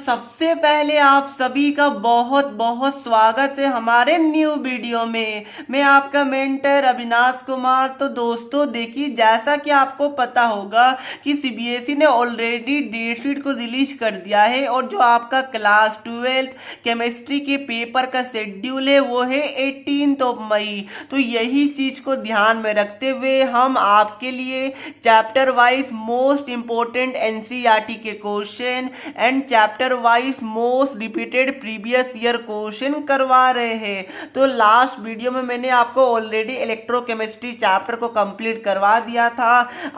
सबसे पहले आप सभी का बहुत बहुत स्वागत है हमारे न्यू वीडियो में। मैं आपका मेंटर अविनाश कुमार। तो दोस्तों देखिए, जैसा कि आपको पता होगा कि सीबीएसई ने ऑलरेडी डेट शीट को रिलीज कर दिया है और जो आपका क्लास 12 केमिस्ट्री के पेपर का शेड्यूल है वो है 18 मई। तो यही चीज को ध्यान में रखते हुए हम आपके लिए chapter wise most important NCERT के question and chapter wise most repeated previous year question करवा रहे हैं। तो लास्ट वीडियो में मैंने आपको ऑलरेडी इलेक्ट्रोकेमिस्ट्री चैप्टर को कंप्लीट करवा दिया था।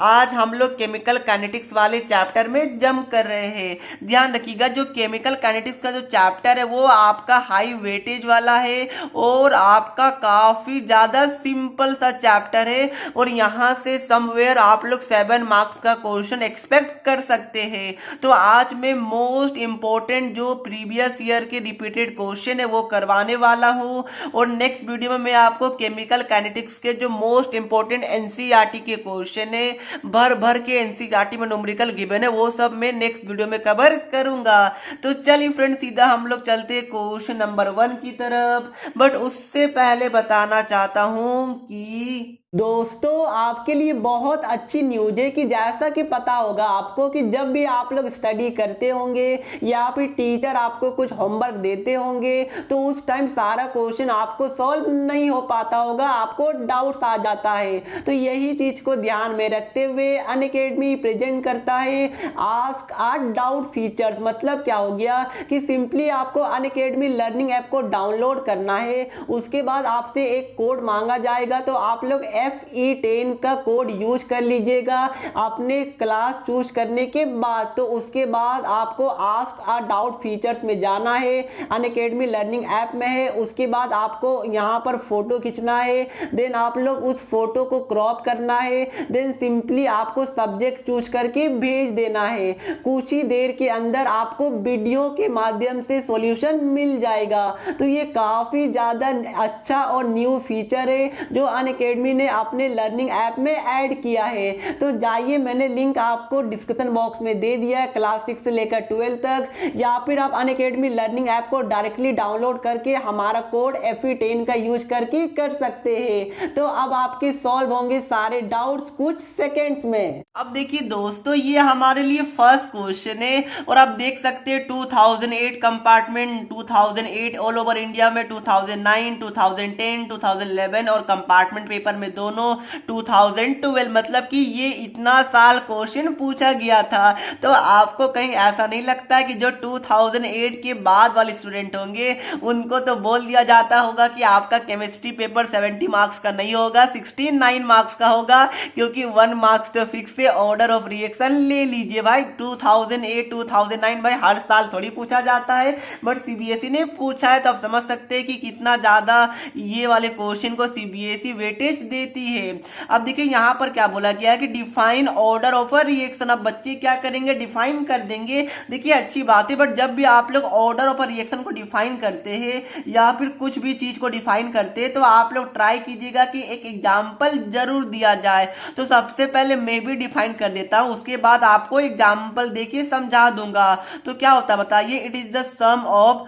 आज हम लोग केमिकल काइनेटिक्स वाले चैप्टर में जंप कर रहे हैं। ध्यान रखिएगा, जो केमिकल काइनेटिक्स का जो चैप्टर है वो आपका हाई वेटेज वाला है और आपका काफी ज्यादा सिंपल सा चैप्टर है और यहाँ से समवेयर आप लोग 7 मार्क्स का क्वेश्चन एक्सपेक्ट कर सकते हैं। तो आज मैं मोस्ट इंपॉर्टेंट जो प्रीवियस ईयर के रिपीटेड क्वेश्चन है वो करवाने वाला हूँ और नेक्स्ट वीडियो में मैं आपको केमिकल काइनेटिक्स के जो मोस्ट इंपॉर्टेंट एनसीईआरटी के क्वेश्चन है, भर भर के एनसीईआरटी में न्यूमेरिकल गिवन है, वो सब मैं नेक्स्ट वीडियो में कवर करूंगा। तो चलिए फ्रेंड, सीधा हम लोग चलते हैं क्वेश्चन नंबर 1 की तरफ। बट उससे पहले बताना चाहता हूं कि दोस्तों आपके लिए बहुत अच्छी न्यूज है कि जैसा कि पता होगा आपको कि जब भी आप लोग स्टडी करते होंगे या फिर टीचर आपको कुछ होमवर्क देते होंगे तो उस टाइम सारा क्वेश्चन आपको सॉल्व नहीं हो पाता होगा, आपको डाउट्स आ जाता है। तो यही चीज को ध्यान में रखते हुए अनअकैडमी प्रेजेंट करता है आस्क आ डाउट फीचर्स। मतलब क्या हो गया कि सिंपली आपको अनअकैडमी लर्निंग ऐप को डाउनलोड करना है, उसके बाद आपसे एक कोड मांगा जाएगा तो आप लोग FE10 का कोड यूज कर लीजिएगा अपने क्लास चूज करने के बाद। तो उसके बाद आपको आस्क आ डाउट फीचर्स में जाना है, अनअकैडमी लर्निंग ऐप में है। उसके बाद आपको यहाँ पर फोटो खींचना है, देन आप लोग उस फोटो को क्रॉप करना है, देन सिंपली आपको सब्जेक्ट चूज करके भेज देना है। कुछ ही देर के अंदर आपको वीडियो के माध्यम से सॉल्यूशन मिल जाएगा। तो ये काफी ज्यादा अच्छा और न्यू फीचर है जो अनअकैडमी ने अपने लर्निंग ऐप में ऐड किया है। तो जाइए, मैंने लिंक आपको डिस्क्रिप्शन बॉक्स में दे दिया है क्लास 6 से लेकर 12 तक, या फिर आप अनअकैडमी लर्निंग ऐप को डायरेक्टली डाउनलोड करके हमारा कोड FE10 का यूज करके कर सकते हैं। तो अब आपके सॉल्व होंगे सारे डाउट्स कुछ सेकेंड्स में। अब देखिए दोस्तों, ये हमारे लिए फर्स्ट क्वेश्चन है और आप देख सकते हैं 2008 कंपार्टमेंट, 2008 ऑल ओवर इंडिया में, 2009, 2010, 2011 और कंपार्टमेंट पेपर में दोनों 2012। मतलब कि ये इतना साल क्वेश्चन पूछा गया था। तो आपको कहीं ऐसा नहीं लगता है कि जो 2008 के बाद वाले स्टूडेंट होंगे उनको तो बोल दिया जाता होगा कि आपका केमिस्ट्री पेपर 70 मार्क्स का नहीं होगा, 69 मार्क्स का होगा, क्योंकि 1 मार्क्स तो फिक्स है, ऑर्डर ऑफ रिएक्शन ले लीजिए भाई। 2008 2009 भाई हर साल थोड़ी पूछा जाता है, बट सीबीएसई ने पूछा है तो आप समझ सकते हैं कि कितना ज्यादा ये वाले क्वेश्चन को सीबीएसई वेटेज देती है। अब देखिए यहाँ पर क्या बोला गया है कि define order of a reaction. अब बच्चे क्या करेंगे, डिफाइन कर देंगे। देखिए अच्छी बात है, बट जब भी आप लोग ऑर्डर ऑफ अ रिएक्शन को डिफाइन करते हैं या फिर कुछ भी चीज को डिफाइन करते हैं तो आप लोग ट्राई कीजिएगा कि एक एग्जाम्पल जरूर दिया जाए। तो सबसे पहले मैं भी डिफाइन कर देता हूं, उसके बाद आपको एग्जाम्पल देके समझा दूंगा। तो क्या होता है बताइए, it is the sum of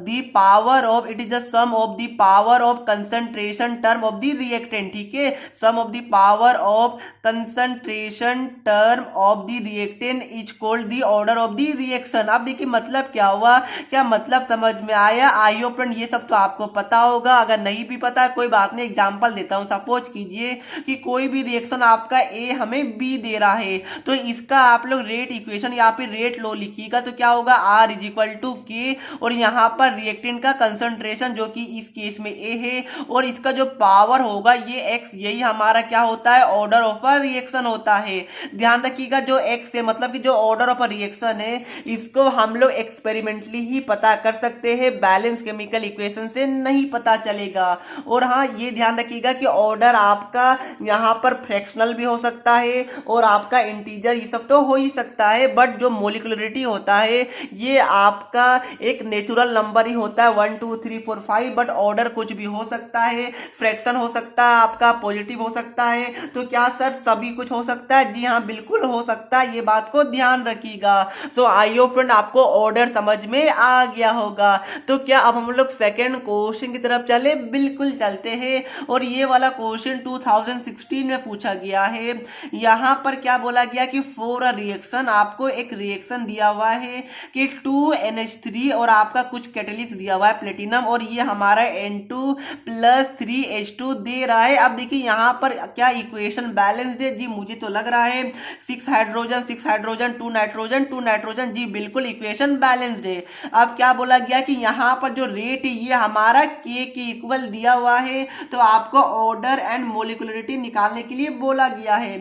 the power of, it is the sum of the power of concentration term of the reactant। ठीक है, sum of the power of concentration term of the reactant is called the order of the reaction। अब देखिए मतलब क्या हुआ, क्या मतलब समझ में आया? आई होप फ्रेंड ये सब तो आपको पता होगा, अगर नहीं भी पता कोई बात नहीं, एग्जांपल देता हूं। सपोज कीजिए कि कोई भी रिएक्शन आपका ए हमें बी दे रहा है, तो इसका आप लोग रेट इक्वेशन या फिर रेट लो लिखिएगा। तो क्या होगा, R इज इक्वल टू के, और यहाँ पर रिएक्टेंट का कंसंट्रेशन जो कि इस केस में ए है और इसका जो पावर होगा ये एक्स, यही हमारा क्या होता है, ऑर्डर ऑफ अ रिएक्शन होता है। ध्यान रखिएगा जो एक्स है मतलब कि जो ऑर्डर ऑफ अ रिएक्शन है इसको हम लोग एक्सपेरिमेंटली ही पता कर सकते हैं, बैलेंस केमिकल इक्वेशन से नहीं पता चलेगा। और हाँ ये ध्यान रखिएगा कि ऑर्डर आपका यहाँ पर फ्रैक्शनल भी हो सकता है और आपका इंटीजर, ये सब तो हो ही सकता है, बट जो मोलिकुलरिटी होता है ये आपका एक नेचुरल नंबर ही होता है 1 2 3 4 5, बट ऑर्डर कुछ भी हो सकता है, फ्रैक्शन हो सकता है, आपका आपका पॉजिटिव हो सकता है। तो क्या सर सभी कुछ हो सकता है? जी हाँ, बिल्कुल हो सकता है, ये बात को ध्यान रखिएगा। सो आई होप फ्रेंड आपको ऑर्डर समझ में आ गया होगा। तो क्या अब हम लोग सेकेंड क्वेश्चन की तरफ चले? बिल्कुल चलते हैं। और ये वाला क्वेश्चन 2016 में पूछा गया है। यहाँ पर क्या बोला गया कि फॉर अ रिएक्शन, आपको एक रिएक्शन दिया हुआ है कि 2NH3 और आपका कुछ कैटलिस्ट दिया हुआ है प्लेटिनम, और ये हमारा N2 + 3H2 दे रहा है। अब देखिए यहाँ पर क्या इक्वेशन बैलेंस है? जी मुझे तो लग रहा है 6 हाइड्रोजन 6 हाइड्रोजन 2 नाइट्रोजन 2 नाइट्रोजन, जी बिल्कुल इक्वेशन बैलेंस्ड है। अब क्या बोला गया कि यहाँ पर जो रेट है ये हमारा K के इक्वल दिया हुआ है, तो आपको ऑर्डर एंड मोलिकुलरिटी निकालने के लिए बोला गया है।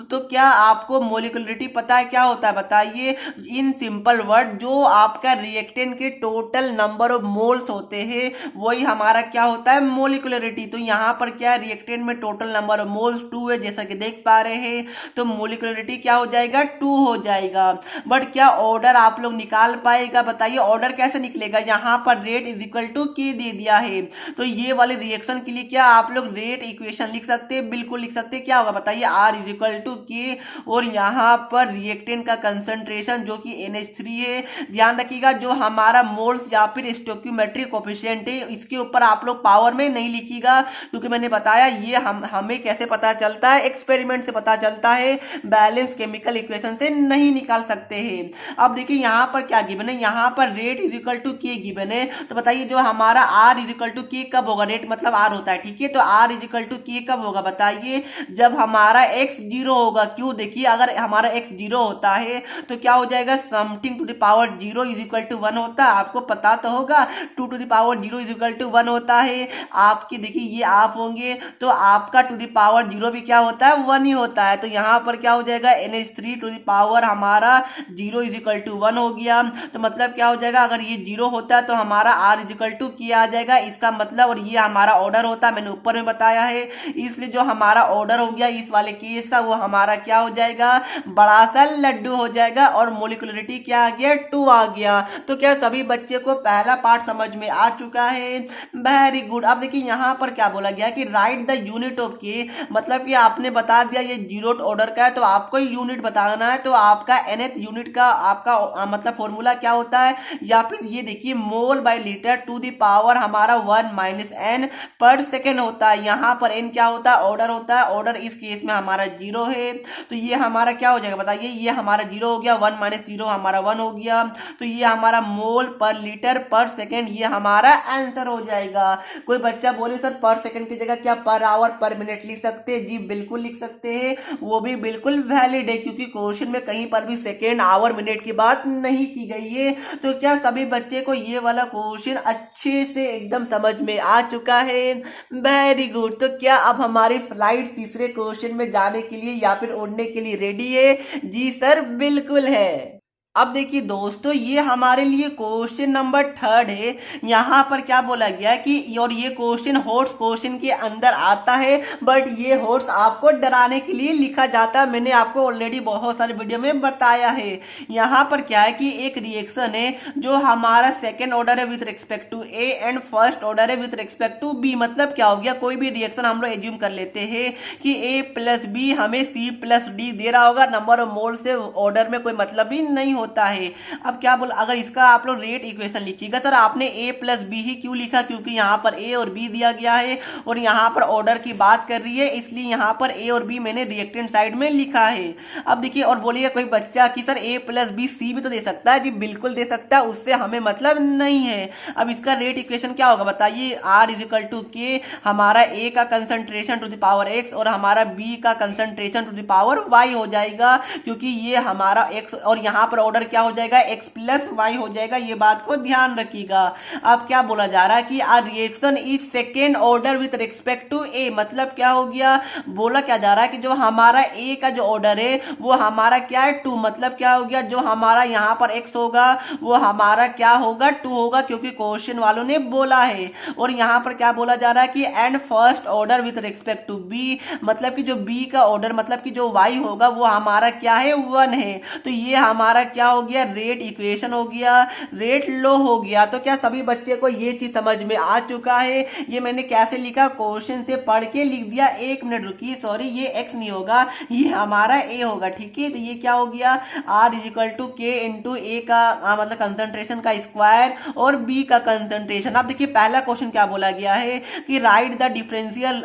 तो क्या आपको मोलिकुलरिटी पता है क्या होता है? बताइए इन सिंपल वर्ड, जो आपका रिएक्टेंट के टोटल नंबर ऑफ मोल्स होते हैं वही हमारा क्या होता है? मोलिकुलरिटी। तो यहाँ पर क्या रिएक्टेंट में टोटल नंबर ऑफ मोल्स 2 है, जैसा कि देख पा रहे हैं, तो मोलिकुलरिटी क्या हो जाएगा? 2 हो जाएगा। बट क्या ऑर्डर आप लोग निकाल पाएगा? बताइए ऑर्डर कैसे निकलेगा? यहाँ पर rate is equal to K दे दिया है, तो ये वाले रिएक्शन के लिए क्या आप लोग रेट इक्वेशन लिख सकते हैं? बिल्कुल लिख सकते हैं। क्या होगा बताइए? R is equal to K, और यहाँ पर रिएक्टेंट का कंसंट्रेशन जो कि NH3 है। ध्यान रखिएगा जो हमारा मोल्स या फिर स्टोइकियोमेट्रिक कोएफिशिएंट है, इसके ऊपर आप लोग पावर में नहीं लिखिएगा, क्योंकि मैंने बताया ये हमें कैसे पता चलता है? एक्सपेरिमेंट से पता चलता है, बैलेंस केमिकल इक्वेशन से नहीं निकाल सकते हैं। अब देखिए यहाँ पर क्या गिवन है? यहाँ पर rate is equal to K given है, तो बताइए जो हमारा R is equal to K कब होगा? रेट मतलब R होता है, ठीक है, तो R is equal to K कब होगा? बताइए जब हमारा X 0 होगा। क्यों? देखिए अगर हमारा X 0 होता है तो क्या हो जाएगा? Something to the power 0 is equal to 1 होता है, आपको पता तो होगा 2 to the power 0 is equal to 1 होता है। आपकी देखिए ये आप होंगे तो आपका टू द पावर 0 भी क्या होता है? 1 ही होता है। तो यहाँ पर क्या हो जाएगा? NH3 टू द पावर हमारा 0 इज इक्वल टू 1 हो गया। तो मतलब क्या हो जाएगा? अगर ये 0 होता है तो हमारा R is equal to K आ जाएगा, इसका मतलब, और ये हमारा ऑर्डर होता है, मैंने ऊपर में बताया है, इसलिए जो हमारा ऑर्डर हो गया इस वाले केस का वो हमारा क्या हो जाएगा? बड़ा सा लड्डू हो जाएगा, और मोलिकुलरिटी क्या आ गया? 2 आ गया। तो क्या सभी बच्चे को पहला पार्ट समझ में आ चुका है? Very good. अब देखिए यहाँ पर क्या बोला गया कि write the unit of K, मतलब कि आपने बता दिया ये 0th ऑर्डर का है तो आपको यूनिट बताना है, तो आपका nth यूनिट का आपका मतलब फॉर्मूला क्या होता है? या फिर ये देखिए mole by litre to the power हमारा 1 - n पर सेकेंड होता है। यहाँ पर n क्या होता है? ऑर्डर होता है। ऑर्डर इस केस में हमारा 0 है, तो ये हमारा क्या हो जाएगा? बताइए ये हमारा 0 हो गया, 1 - 0 हमारा 1 हो गया, तो ये हमारा मोल पर लीटर पर सेकेंड, ये हमारा आंसर हो जाएगा। कोई बच्चा बोले सर पर सेकेंड की जगह क्या पर आवर पर मिनट लिख सकते हैं? जी बिल्कुल लिख सकते हैं, वो भी बिल्कुल वैलिड है, क्योंकि क्वेश्चन में कहीं पर भी सेकेंड आवर मिनट की बात नहीं की गई है। तो क्या सभी बच्चे को ये वाला क्वेश्चन अच्छे से एकदम समझ में आ चुका है? Very good. तो क्या अब हमारी फ्लाइट तीसरे क्वेश्चन में जाने के लिए या फिर उड़ने के लिए रेडी है? जी सर बिल्कुल है। अब देखिए दोस्तों ये हमारे लिए क्वेश्चन नंबर 3 है। यहाँ पर क्या बोला गया कि और ये क्वेश्चन हॉट्स क्वेश्चन के अंदर आता है, बट ये हॉट्स आपको डराने के लिए लिखा जाता है, मैंने आपको ऑलरेडी बहुत सारे वीडियो में बताया है। यहाँ पर क्या है कि एक रिएक्शन है जो हमारा सेकेंड ऑर्डर है with respect to A and first order है विथ रिस्पेक्ट टू बी। मतलब क्या हो गया? कोई भी रिएक्शन हम लोग एज्यूम कर लेते हैं कि A+B हमें C+D दे रहा होगा, नंबर ऑफ मोल से ऑर्डर में कोई मतलब भी नहीं होता है। अब क्या बोला? अगर इसका आप लोग रेट इक्वेशन लिखिएगा, सर आपने A+B ही क्यों लिखा? क्योंकि यहाँ पर A और B दिया गया है और यहाँ पर ऑर्डर की बात कर रही है, इसलिए यहाँ पर A और B मैंने रिएक्टेंट साइड में लिखा है। अब देखिए और बोलिए कोई बच्चा कि सर A+B C भी तो दे सकता है। जी बिल्कुल दे सकता है, उससे हमें मतलब नहीं है। अब इसका रेट इक्वेशन क्या होगा बताइए? R is equal to K, हमारा A का concentration to the power X और हमारा B का concentration to the power Y हो जाएगा, क्योंकि ये हमारा X और यहाँ पर ऑर्डर क्या हो जाएगा? X प्लस Y हो जाएगा। ये बात को ध्यान रखिएगा। अब क्या बोला जा रहा है कि a reaction is second order with respect to A, मतलब क्या हो गया? बोला क्या जा रहा है कि जो हमारा A का जो ऑर्डर है वो हमारा क्या है? 2, मतलब क्या हो गया? जो हमारा यहाँ पर X होगा वो हमारा क्या होगा? 2 होगा, क्योंकि क्वेश्चन वालों ने बोला है। और यहाँ पर क्या बोला जा रहा है कि and first order with respect to B, मतलब कि जो B का ऑर्डर मतलब कि जो Y होगा वो हमारा क्या है? 1 है। तो ये हमारा क्या क्या हो गया, रेट इक्वेशन हो गया, रेट लो हो गया। तो क्या सभी बच्चे को ये चीज समझ में आ चुका है? ये मैंने कैसे लिखा, क्वेश्चन से पढ़ के लिख दिया। एक मिनट रुकिए, सॉरी ये एक्स नहीं होगा, ये हमारा ए होगा, ठीक है। तो ये क्या हो गया, आर इज इक्वल टू के इंटू ए का मतलब कंसंट्रेशन का स्क्वायर और बी का कंसंट्रेशन। अब देखिए पहला क्वेश्चन क्या बोला गया है कि write the differential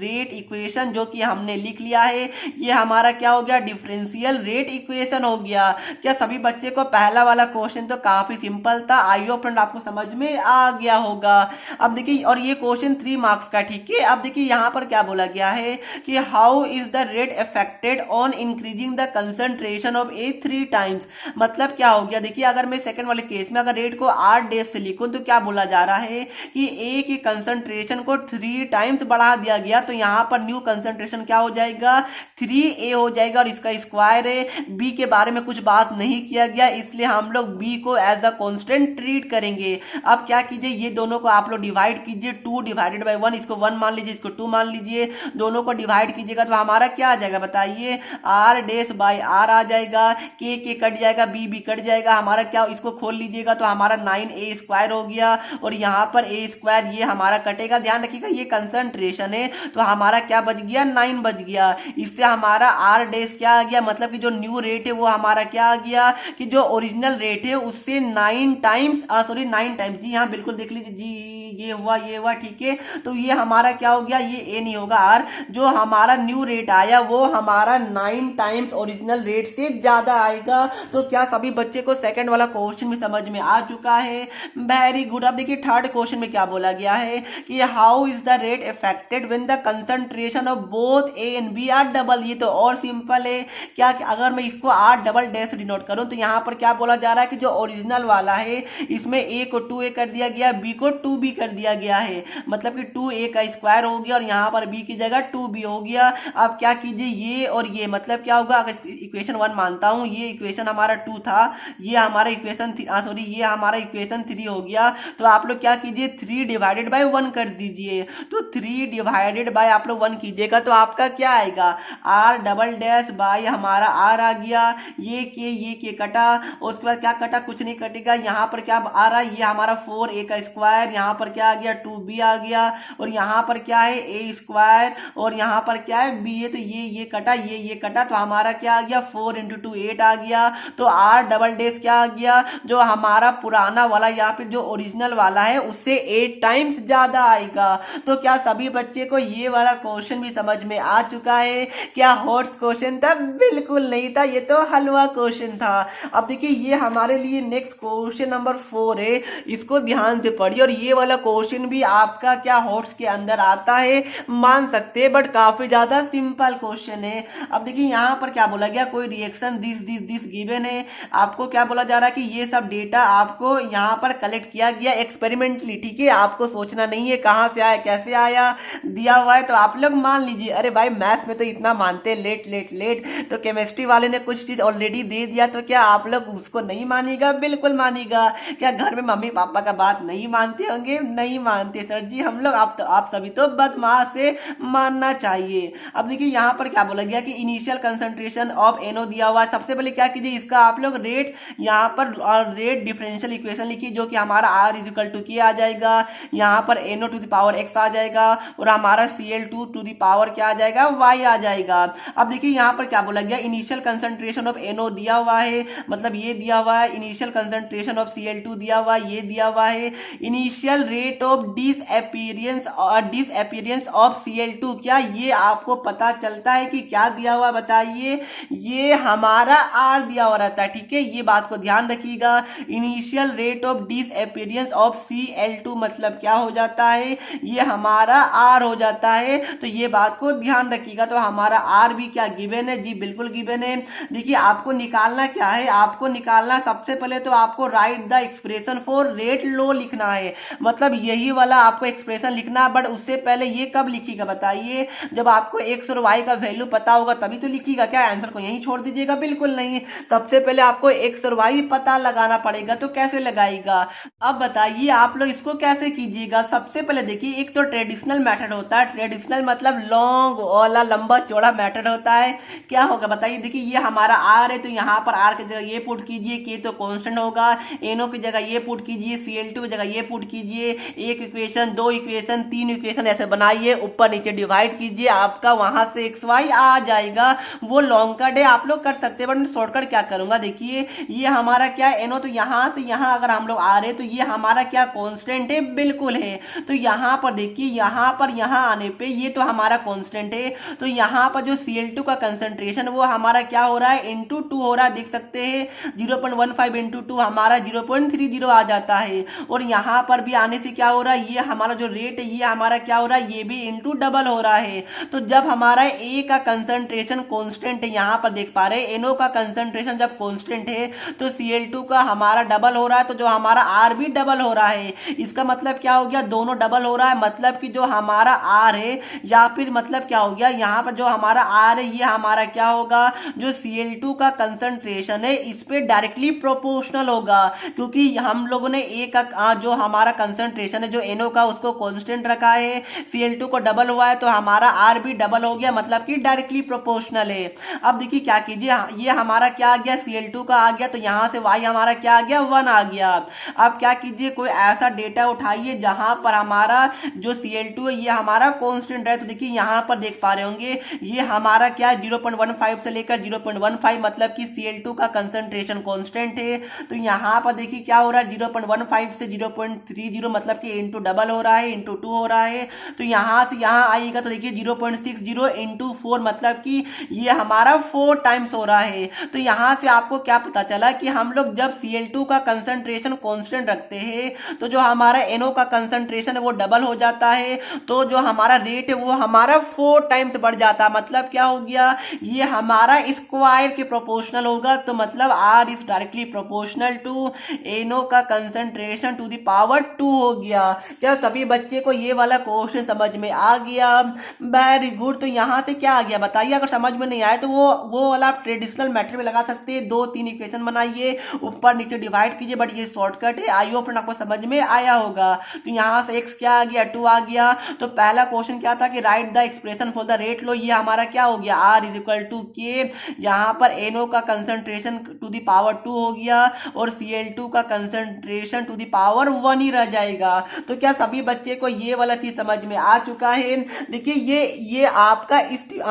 rate equation, जो कि हमने लिख लिया है। ये हमारा क्या हो गया, डिफरेंशियल रेट इक्वेशन हो गया। क्या सभी बच्चे को पहला वाला क्वेश्चन तो काफी सिंपल था, आई होप फ्रेंड आपको समझ में आ गया होगा। अब देखिए, और ये क्वेश्चन 3 मार्क्स का, ठीक है। अब देखिए यहाँ पर क्या बोला गया है कि how is the rate affected on increasing the concentration of A 3 times. मतलब क्या हो गया, देखिए अगर मैं सेकंड वाले केस में अगर रेट को 8 डेज से लिखूं तो क्या बोला जा रहा है कि ए की कंसंट्रेशन को 3 टाइम्स बढ़ा दिया गया। तो यहाँ पर न्यू कंसंट्रेशन क्या हो जाएगा, 3a हो जाएगा और इसका स्क्वायर है। बी के बारे में कुछ बात नहीं किया गया, इसलिए हम लोग बी को एज अ कांस्टेंट ट्रीट करेंगे। अब क्या कीजिए, ये दोनों को आप लोग डिवाइड कीजिए, 2 डिवाइडेड बाई 1, इसको 1 मान लीजिए, इसको 2 मान लीजिए, दोनों को डिवाइड कीजिएगा तो हमारा क्या आ जाएगा बताइए, आर डेस बाई आर आ जाएगा, के कट जाएगा, बी कट जाएगा, हमारा क्या, इसको खोल लीजिएगा तो हमारा 9a स्क्वायर हो गया और यहाँ पर a स्क्वायर ये हमारा कटेगा। ध्यान रखिएगा ये कंसंट्रेशन है तो हमारा क्या बच गया, 9 बच गया। इससे हमारा आर डेस क्या आ गया, मतलब कि जो न्यू रेट है वो हमारा क्या आ गया कि जो ओरिजिनल रेट है उससे 9 टाइम्स, सॉरी 9 टाइम्स, जी हाँ बिल्कुल देख लीजिए जी, ये हुआ ठीक है। तो ये हमारा क्या हो गया, ये ए नहीं होगा आर, जो हमारा न्यू रेट आया वो हमारा 9 टाइम्स ओरिजिनल रेट से ज्यादा आएगा। तो क्या सभी बच्चे को सेकंड वाला क्वेश्चन भी समझ में आ चुका है? Very good. अब देखिए थर्ड क्वेश्चन में क्या बोला गया है कि how is the rate affected when the concentration of both A and B are double. ये तो और सिंपल है, क्या अगर मैं इसको आर डबल डैश डिनोट करूं तो यहाँ पर क्या बोला जा रहा है कि जो ओरिजिनल वाला है इसमें ए को 2a कर दिया गया, बी को 2b कर दिया गया है, मतलब कि 2a का स्क्वायर हो गया और यहाँ पर b की जगह 2b हो गया। अब क्या कीजिए, ये और ये मतलब क्या होगा, अगर इक्वेशन 1 मानता हूं, ये इक्वेशन हमारा 2 था, ये हमारा इक्वेशन सॉरी ये हमारा इक्वेशन 3 हो गया। तो आप लोग क्या कीजिए, 3 डिवाइडेड बाई 1 कर दीजिए। तो 3 डिवाइडेड बाई आप लोग 1 कीजिएगा तो आपका क्या आएगा, आर डबल डैश बाई हमारा आर आ गया, ये के कटा, उसके बाद क्या कटा, कुछ नहीं कटेगा। यहाँ पर क्या आ रहा है, ये हमारा 4a का स्क्वायर, यहाँ पर क्या आ गया 2b आ गया और यहाँ पर क्या है a स्क्वायर और यहाँ पर क्या है b है। तो ये कटा, ये कटा, तो हमारा क्या आ गया 4 इंटू 2 8 आ गया। तो आर डबल डैश क्या आ गया, जो हमारा पुराना वाला यहाँ पे जो ओरिजिनल वाला है उससे 8 टाइम्स ज्यादा आएगा। तो क्या सभी बच्चे को ये वाला क्वेश्चन भी समझ में आ चुका है? क्या हॉट्स क्वेश्चन था? बिल्कुल नहीं था, ये तो हलवा क्वेश्चन था। अब देखिए ये हमारे लिए नेक्स्ट क्वेश्चन नंबर 4 है, इसको ध्यान से पढ़िए। और ये वाला क्वेश्चन भी आपका क्या हॉट्स के अंदर आता है, मान सकते हैं, बट काफी ज्यादा सिंपल क्वेश्चन है। अब देखिए यहाँ पर क्या बोला गया, कोई रिएक्शन दिस गिवन है, आपको क्या बोला जा रहा है कि ये सब डेटा आपको यहाँ पर कलेक्ट किया गया एक्सपेरिमेंटली, ठीक है। आपको सोचना नहीं है कहाँ से आया कैसे आया, दिया हुआ है तो आप लोग मान लीजिए। अरे भाई मैथ्स में तो इतना मानते हैं, लेट, तो केमिस्ट्री वाले ने कुछ चीज ऑलरेडी दे दिया तो क्या आप लोग उसको नहीं मानेगा? बिल्कुल मानेगा। क्या घर में मम्मी पापा का बात नहीं मानते होंगे? नहीं मानते सर जी हम लोग, आप सभी तो बदमाश से मानना चाहिए। अब देखिए यहाँ पर क्या बोला गया कि इनिशियल कंसंट्रेशन ऑफ NO दिया हुआ है। सबसे पहले क्या कीजिए, इसका आप लोग रेट यहाँ पर रेट डिफरेंशियल इक्वेशन लिखिए, जो कि हमारा R इज इक्वल टू के आ जाएगा, यहाँ पर NO to the power x आ जाएगा और हमारा Cl2 टू द पावर क्या आ जाएगा, y आ जाएगा। अब देखिए यहाँ पर क्या बोला गया, इनिशियल कंसंट्रेशन ऑफ NO दिया हुआ है, मतलब ये दिया हुआ है, इनिशियल कंसंट्रेशन ऑफ Cl2 दिया हुआ है, ये दिया हुआ है, initial rate of disappearance of Cl2, क्या ये आपको पता चलता है कि क्या दिया हुआ बताइए, ये हमारा R दिया हुआ रहता है, ठीक है। ये बात को ध्यान रखिएगा, initial rate of disappearance of Cl2 मतलब क्या हो जाता है, ये हमारा R हो जाता है। तो ये बात को ध्यान रखिएगा। तो हमारा R भी क्या गिवन है, जी बिल्कुल गिवन है। देखिए आपको निकालना क्या है, आपको निकालना सबसे पहले तो आपको write the expression for rate law लिखना है, मतलब मतलब यही वाला आपको एक्सप्रेशन लिखना, बट उससे पहले ये कब लिखिएगा बताइए, जब आपको एक्स और वाई का वैल्यू पता होगा तभी तो लिखिएगा। क्या आंसर को यहीं छोड़ दीजिएगा? बिल्कुल नहीं, सबसे पहले आपको एक्स और वाई पता लगाना पड़ेगा। तो कैसे लगाएगा? अब बताइए आप लोग इसको कैसे कीजिएगा। सबसे पहले देखिए, एक तो ट्रेडिशनल मेथड होता है, ट्रेडिशनल मतलब लॉन्ग वाला लंबा चौड़ा मेथड होता है। क्या होगा बताइए, देखिए ये हमारा आर है तो यहाँ पर आर की जगह ये पुट कीजिए, के तो कांस्टेंट होगा, एनओ की जगह ये पुट कीजिए, Cl2 की जगह ये पुट कीजिए, एक इक्वेशन, दो इक्वेशन, तीन इक्वेशन ऐसे बनाइए, ऊपर नीचे डिवाइड कीजिए, आपका वहां से एक्स वाई आ जाएगा। वो लॉन्ग कट है, आप लोग कर सकते हैं, बट मैं शॉर्टकट क्या करूंगा। देखिए ये हमारा क्या है, एनओ, तो यहां से यहां अगर हम लोग आ रहे तो ये हमारा क्या कांस्टेंट है, बिल्कुल है। तो यहां पर देखिए, यहां पर यहां आने पे ये तो हमारा कांस्टेंट है, तो यहां पर जो Cl2 का कंसंट्रेशन वो हमारा क्या हो रहा है, इंटू 2 हो रहा है, देख सकते हैं 0.15 इंटू 2 हमारा 0.30 आ जाता है। और यहां पर भी आने से क्या हो रहा है, ये हमारा जो रेट है ये हमारा क्या हो रहा है, ये भी इंटू डबल हो रहा है। तो जब हमारा ए का कंसंट्रेशन कांस्टेंट है, यहां पर देख पा रहे हैं एनओ का कंसंट्रेशन जब कांस्टेंट है तो Cl2 का हमारा डबल हो रहा है, तो जो हमारा आर भी डबल हो रहा है। इसका मतलब क्या हो गया, दोनों डबल हो रहा है, मतलब कि जो हमारा आर है, या फिर मतलब क्या हो गया, यहाँ पर जो हमारा आर है ये हमारा क्या होगा, जो Cl2 का कंसंट्रेशन है इस पे डायरेक्टली प्रोपोर्शनल होगा, क्योंकि हम लोगों ने ए का जो हमारा कंसंट्रेशन है जो एनओ का उसको कांस्टेंट रखा है, Cl2 को डबल हुआ है तो हमारा आर भी डबल हो गया, मतलब कि डायरेक्टली प्रोपोर्शनल है। अब देखिए क्या कीजिए, ये हमारा क्या आ गया, Cl2 का आ गया, तो यहां से y हमारा क्या आ गया, 1 आ गया। अब क्या कीजिए, कोई ऐसा डेटा उठाइए जहां पर हमारा जो Cl2 है ये हमारा कांस्टेंट है। तो देखिए यहां पर देख पा रहे होंगे ये हमारा क्या है, 0.15 से लेकर 0.15, मतलब कि Cl2 का कंसंट्रेशन कांस्टेंट है। तो यहां पर देखिए क्या हो रहा है, 0.15 से 0.30, मतलब कि इंटू डबल हो रहा है, इंटू 2 हो रहा है। तो यहां से यहां आएगा तो देखिए 0.60 इंटू 4, मतलब कि ये हमारा 4 टाइम्स हो रहा है। तो यहां से आपको क्या पता चला कि हम लोग जब Cl2 का कंसंट्रेशन कांस्टेंट रखते हैं तो जो हमारा NO का कंसंट्रेशन है वो डबल हो जाता है, तो जो हमारा रेट है वो हमारा 4 टाइम्स बढ़ जाता है। मतलब क्या हो गया, ये हमारा स्क्वायर के प्रोपोर्शनल होगा, तो मतलब R is directly proportional to NO का कंसंट्रेशन टू द पावर 2 हो गया। क्या सभी बच्चे को ये वाला क्वेश्चन समझ में आ गया? Very good. तो यहां से क्या आ गया बताइए, अगर समझ में नहीं आए तो वो वाला आप ट्रेडिशनल मेथड में लगा सकते हैं, 2-3 इक्वेशन बनाइए, ऊपर नीचे डिवाइड कीजिए, बट ये शॉर्टकट है। आई होप आपको समझ में आया होगा। तो यहाँ से x क्या आ गया, 2 आ गया। तो पहला क्वेश्चन क्या था कि write the expression for the rate law, ये हमारा क्या हो गया, R इज इक्वल टू के, यहाँ पर NO का कंसंट्रेशन टू द पावर 2 हो गया और Cl2 का कंसंट्रेशन टू द पावर 1 ही रह जाएगा। तो क्या सभी बच्चे को ये वाला चीज समझ में आ चुका है? देखिए ये आपका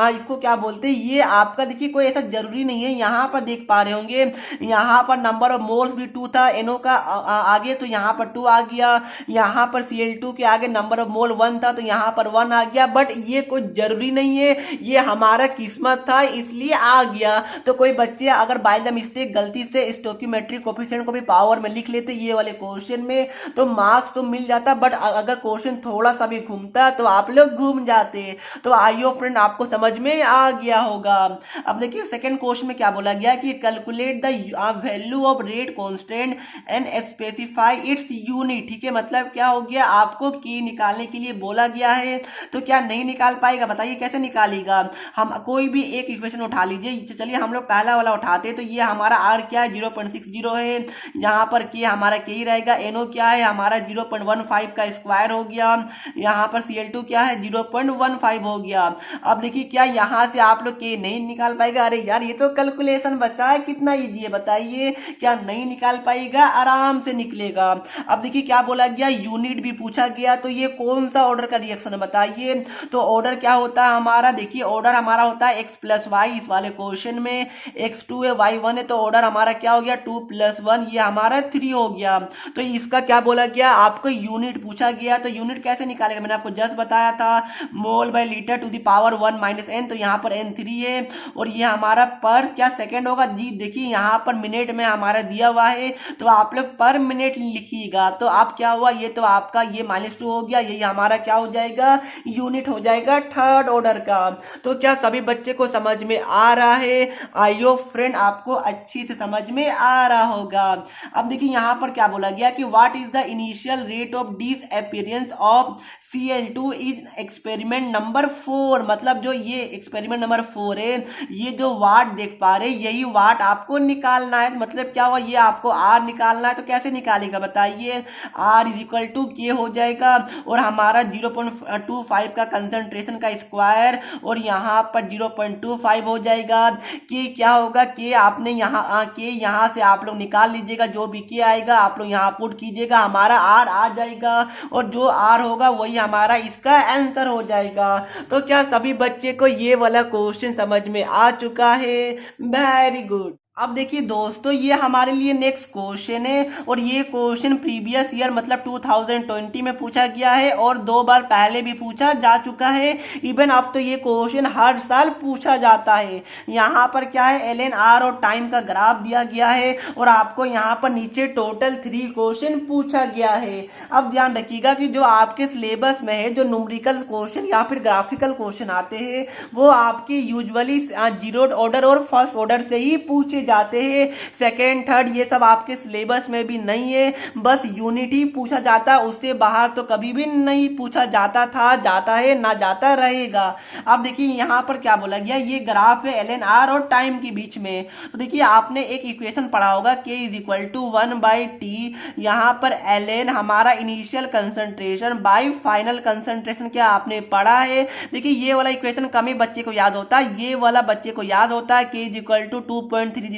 इसको क्या बोलते हैं, ये आपका देखिए कोई ऐसा जरूरी नहीं है। यहाँ पर देख पा रहे होंगे यहाँ पर नंबर ऑफ मोल्स भी 2 था, NO का आगे तो यहाँ पर 2 आ गया, यहाँ पर Cl2 के आगे नंबर ऑफ मोल 1 था तो यहाँ पर 1 आ गया, बट ये कोई जरूरी नहीं है, ये हमारा किस्मत था इसलिए आ गया। तो कोई बच्चे अगर बाय द मिस्टेक गलती से स्टोइकियोमेट्रिक कोएफिशिएंट को भी पावर में लिख लेते ये वाले क्वेश्चन में तो मार्क्स तो मिल जाता, बट अगर क्वेश्चन थोड़ा सा भी घूमता तो आप लोग घूम जाते। तो आई होप फ्रेंड आपको समझ में आ गया होगा। अब देखिए सेकंड क्वेश्चन में क्या बोला गया कि calculate the value of rate constant and specify its unit. ठीक है, मतलब क्या हो गया, आपको की निकालने के लिए बोला गया है। तो क्या नहीं निकाल पाएगा बताइए, कैसे निकालेगा? हम कोई भी एक इक्वेशन उठा लीजिए, चलिए हम लोग पहला वाला उठाते हैं। तो ये हमारा आर क्या है, 0.60 है, यहाँ पर के हमारा के ही रहेगा, NO क्या है हमारा 0.15 का स्क्वायर हो गया, यहाँ पर Cl2 क्या है 0.15 हो गया। अब देखिए क्या यहाँ से आप लोग के नहीं निकाल पाएगा? अरे यार ये तो कैलकुलेशन बच्चा है, कितना इजी है बताइए, क्या नहीं निकाल पाएगा? आराम से निकलेगा। अब देखिए क्या बोला गया, यूनिट भी पूछा गया, तो ये कौन सा ऑर्डर का रिएक्शन है बताइए? तो ऑर्डर क्या होता है हमारा, देखिए ऑर्डर हमारा होता है x प्लस वाई, इस वाले क्वेश्चन में x2 है y1 है, तो ऑर्डर हमारा क्या हो गया 2 + 1, ये हमारा 3 हो गया। तो इसका क्या बोला गया, आपको यूनिट पूछा गया, तो यूनिट कैसे निकालेगा, मैंने आपको जस्ट बताया था, mole by litre to the power 1 - n, तो यहाँ पर n 3 है और ये हमारा पर क्या सेकंड होगा जी। देखिए यहाँ पर मिनट में हमारा दिया हुआ है तो आप लोग पर मिनट लिखिएगा। तो आप क्या हुआ, ये तो आपका ये -2 हो गया, ये हमारा क्या हो जाएगा, यूनिट हो जाएगा थर्ड ऑर्डर का। तो क्या सभी बच्चे को समझ में आ रहा है? आई होप फ्रेंड आपको अच्छी से समझ में आ रहा होगा। अब देखिए यहाँ पर क्या बोला गया कि what is the initial numerical rate of disappearance of Cl2 is experiment number 4। मतलब जो ये एक्सपेरिमेंट नंबर 4 है, ये जो वाट देख पा रहे यही वाट आपको निकालना है। मतलब क्या हुआ, ये आपको R निकालना है, तो कैसे निकालेगा बताइए। R इज इक्वल टू के हो जाएगा और हमारा 0.25 का कंसंट्रेशन का स्क्वायर और यहाँ पर 0.25 हो जाएगा। के क्या होगा, के आपने यहाँ से आप लोग निकाल लीजिएगा, जो भी के आएगा आप लोग यहाँ पुट कीजिएगा, हमारा R आ जाएगा और जो R होगा वही हमारा इसका आंसर हो जाएगा। तो क्या सभी बच्चे को ये वाला क्वेश्चन समझ में आ चुका है? Very good. अब देखिए दोस्तों, ये हमारे लिए नेक्स्ट क्वेश्चन है और ये क्वेश्चन प्रीवियस ईयर मतलब 2020 में पूछा गया है और 2 बार पहले भी पूछा जा चुका है। इवन अब तो ये क्वेश्चन हर साल पूछा जाता है। यहाँ पर क्या है, LNR और टाइम का ग्राफ दिया गया है और आपको यहाँ पर नीचे टोटल 3 क्वेश्चन पूछा गया है। अब ध्यान रखिएगा कि जो आपके सिलेबस में है, जो न्यूमेरिकल क्वेश्चन या फिर ग्राफिकल क्वेश्चन आते हैं, वो आपके यूजुअली 0 ऑर्डर और फर्स्ट ऑर्डर से ही पूछे जाते हैं। सेकेंड थर्ड ये सब आपके सिलेबस में भी नहीं है, बस यूनिट ही पूछा जाता है, उससे बाहर तो कभी भी नहीं पूछा जाता था, जाता है ना जाता रहेगा। अब देखिए यहाँ पर क्या बोला गया, ये ग्राफ है LNR और टाइम के बीच में। तो देखिए आपने एक इक्वेशन पढ़ा होगा K is equal to 1/T। यहाँ पर LN हमारा initial concentration bye final concentration, क्या आपने पढ़ा है। देखिए ये वाला इक्वेशन कम ही बच्चे को याद होता है, ये वाला बच्चे को याद होता है। K इज इक्वल टू 2.303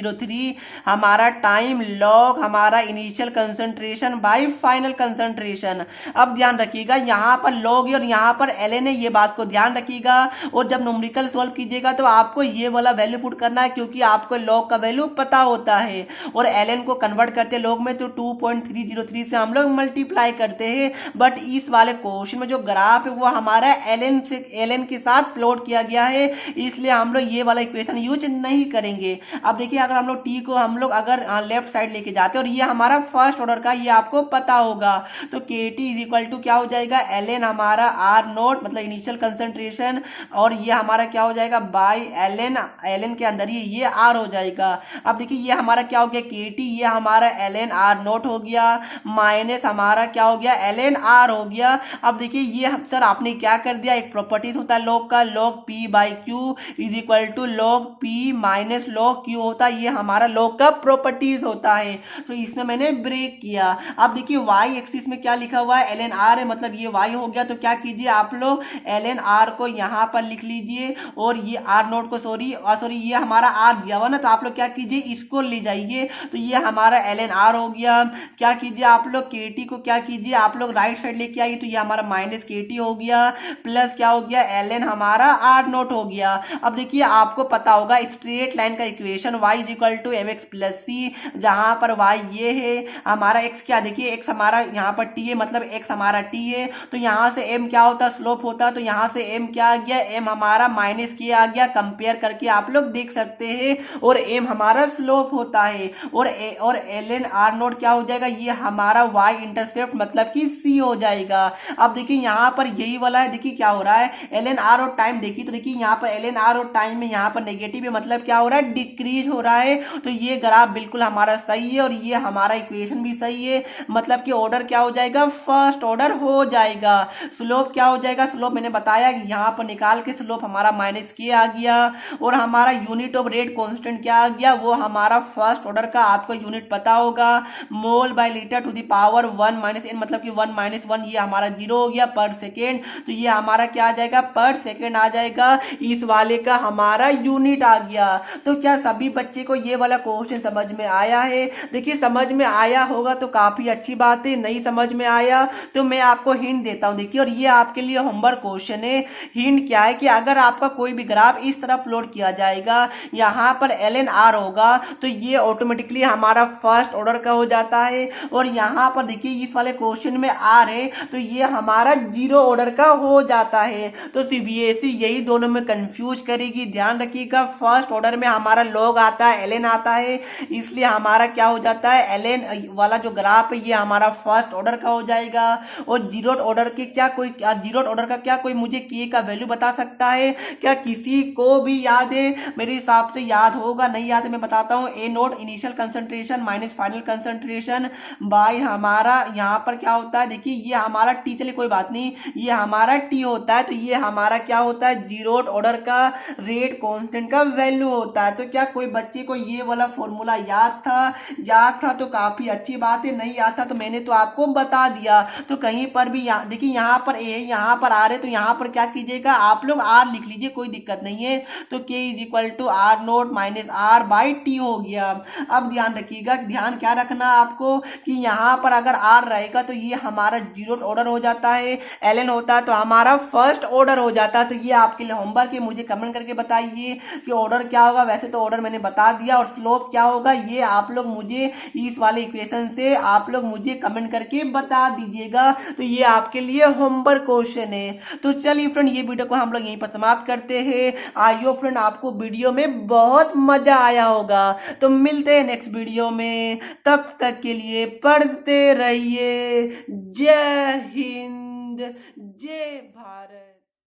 हमारा टाइम लॉग हमारा initial concentration bye final concentration. अब ध्यान रखिएगा यहाँ पर लॉग और यहाँ पर LN है, ये बात को ध्यान रखिएगा। और जब न्यूमेरिकल सॉल्व कीजिएगा तो आपको ये वाला वैल्यू पुट करना है, क्योंकि आपको लॉग का वैल्यू पता होता है और LN को कन्वर्ट करते लॉग में तो 2.303 से हम लोग मल्टीप्लाई करते हैं। बट इस वाले क्वेश्चन में जो ग्राफ है वो हमारा LN के साथ प्लॉट किया गया है, इसलिए हम लोग ये वाला इक्वेशन यूज नहीं करेंगे। अब देखिए अगर हम लोग टी को हम लोग अगर लेफ्ट साइड लेके जाते हैं और ये हमारा फर्स्ट ऑर्डर का, ये आपको पता होगा, तो के टी इज इक्वल टू क्या हो जाएगा, LN हमारा R0 मतलब इनिशियल कंसंट्रेशन और ये हमारा क्या हो जाएगा बाय LN के अंदर ये R हो जाएगा। अब देखिए ये हमारा क्या हो गया के टी, ये हमारा LN R0 हो गया माइनस हमारा क्या हो गया LN R हो गया। अब देखिए ये सर आपने क्या कर दिया, एक प्रॉपर्टीज होता है लॉग का, log P by Q is equal to log P minus log Q होता है, ये हमारा लॉग का प्रॉपर्टीज होता है। तो इसमें मैंने ब्रेक किया। अब देखिए y एक्सिस में क्या लिखा हुआ है LNR है, मतलब ये y हो गया। तो क्या कीजिए आप लोग LNR को यहाँ पर लिख लीजिए और ये R0 को सॉरी ये हमारा R दिया हुआ ना, तो आप लोग क्या कीजिए इसको ले जाइए, तो ये हमारा LNR हो गया। क्या कीजिए आप लोग KT को क्या कीजिए आप लोग राइट साइड लेके आइए, तो ये हमारा माइनस KT हो गया प्लस क्या हो गया LN हमारा R0 हो गया। अब देखिए आपको पता होगा स्ट्रेट लाइन का equation y is equal to mx plus c, जहां पर y ये है हमारा x, क्या देखिए x हमारा यहाँ पर t है, मतलब x हमारा t है, तो यहाँ से m क्या होता है स्लोप होता है, तो यहाँ से m क्या आ गया m हमारा माइनस k आ गया। कंपेयर करके आप लोग देख सकते हैं और m हमारा स्लोप होता है और ln R0 क्या हो जाएगा, ये हमारा y इंटरसेप्ट मतलब कि c हो जाएगा। अब देखिए यहाँ पर यही वाला है, देखिए क्या हो रहा है LNR और टाइम देखिए, तो देखिए यहाँ पर LNR और टाइम में यहाँ पर नेगेटिव है, मतलब क्या हो रहा है डिक्रीज हो रहा है। तो ये ग्राफ बिल्कुल हमारा सही है और ये हमारा इक्वेशन भी सही है, मतलब कि ऑर्डर क्या हो जाएगा फर्स्ट ऑर्डर हो जाएगा। स्लोप क्या हो जाएगा, स्लोप मैंने बताया कि यहाँ पर निकाल के स्लोप हमारा माइनस के आ गया और हमारा यूनिट ऑफ रेट कांस्टेंट क्या आ गया, वो हमारा फर्स्ट ऑर्डर का आपको यूनिट पता होगा mole by litre to the power 1 minus n, मतलब कि 1 माइनस 1 ये हमारा 0 हो गया पर सेकेंड, तो ये हमारा क्या आ जाएगा पर सेकेंड आ जाएगा। इस वाले का हमारा यूनिट आ गया। तो क्या सभी बच्चे को ये वाला क्वेश्चन समझ में आया है? देखिए समझ में आया होगा तो काफी अच्छी बात है, नहीं समझ में आया तो मैं आपको हिंट देता हूं। देखिए और ये आपके लिए होमवर्क क्वेश्चन है। हिंट क्या है कि अगर आपका कोई भी ग्राफ इस तरह प्लॉट किया जाएगा, यहाँ पर LNR होगा तो ये ऑटोमेटिकली हमारा फर्स्ट ऑर्डर का हो जाता है और यहाँ पर देखिए इस वाले क्वेश्चन में R है तो ये हमारा 0 ऑर्डर का हो जाता है। तो CBSE यही दोनों में कंफ्यूज करेगी। ध्यान रखिएगा फर्स्ट ऑर्डर में हमारा लॉग आता ln आता है, इसलिए हमारा क्या हो जाता है ln वाला जो ग्राफ है ये हमारा फर्स्ट ऑर्डर का हो जाएगा। और जीरोथ ऑर्डर के क्या कोई जीरोथ ऑर्डर का क्या कोई मुझे k का वैल्यू बता सकता है? क्या किसी को भी याद है? मेरे हिसाब से याद होगा, नहीं याद है मैं बताता हूँ। A naught initial concentration minus final concentration by हमारा यहाँ पर क्या होता है, देखिए ये हमारा टी, चलिए कोई बात नहीं, ये हमारा टी होता है, तो ये हमारा क्या होता है जीरोथ ऑर्डर का रेट कांस्टेंट का वैल्यू होता है। तो क्या कोई बच्चे को ये वाला फॉर्मूला याद था? याद था तो काफी अच्छी बात है, नहीं याद था तो मैंने तो आपको बता दिया। तो कहीं पर भी देखिए यहाँ पर ए है, यहाँ पर आर है, तो यहाँ पर क्या कीजिएगा आप लोग आर लिख लीजिए, कोई दिक्कत नहीं है। तो K is equal to R naught minus R by T हो गया। अब ध्यान रखिएगा, ध्यान क्या रखना आपको कि यहाँ पर अगर आर रहेगा तो ये हमारा जीरोथ ऑर्डर हो जाता है, एल होता है तो हमारा फर्स्ट ऑर्डर हो जाता है। तो ये आपके लिए होमवर्क है, मुझे कमेंट करके बताइए कि ऑर्डर क्या होगा। वैसे तो ऑर्डर मैंने बता दिया, और स्लोप क्या होगा ये आप लोग मुझे इस वाले इक्वेशन से आप लोग मुझे कमेंट करके बता दीजिएगा। तो ये आपके लिए होमवर्क क्वेश्चन है। तो चलिए फ्रेंड, ये वीडियो को हम लोग यहीं पर समाप्त करते हैं। आई होप फ्रेंड आपको वीडियो में बहुत मजा आया होगा। तो मिलते हैं नेक्स्ट वीडियो में, तब तक के लिए पढ़ते रहिए। जय हिंद, जय भारत।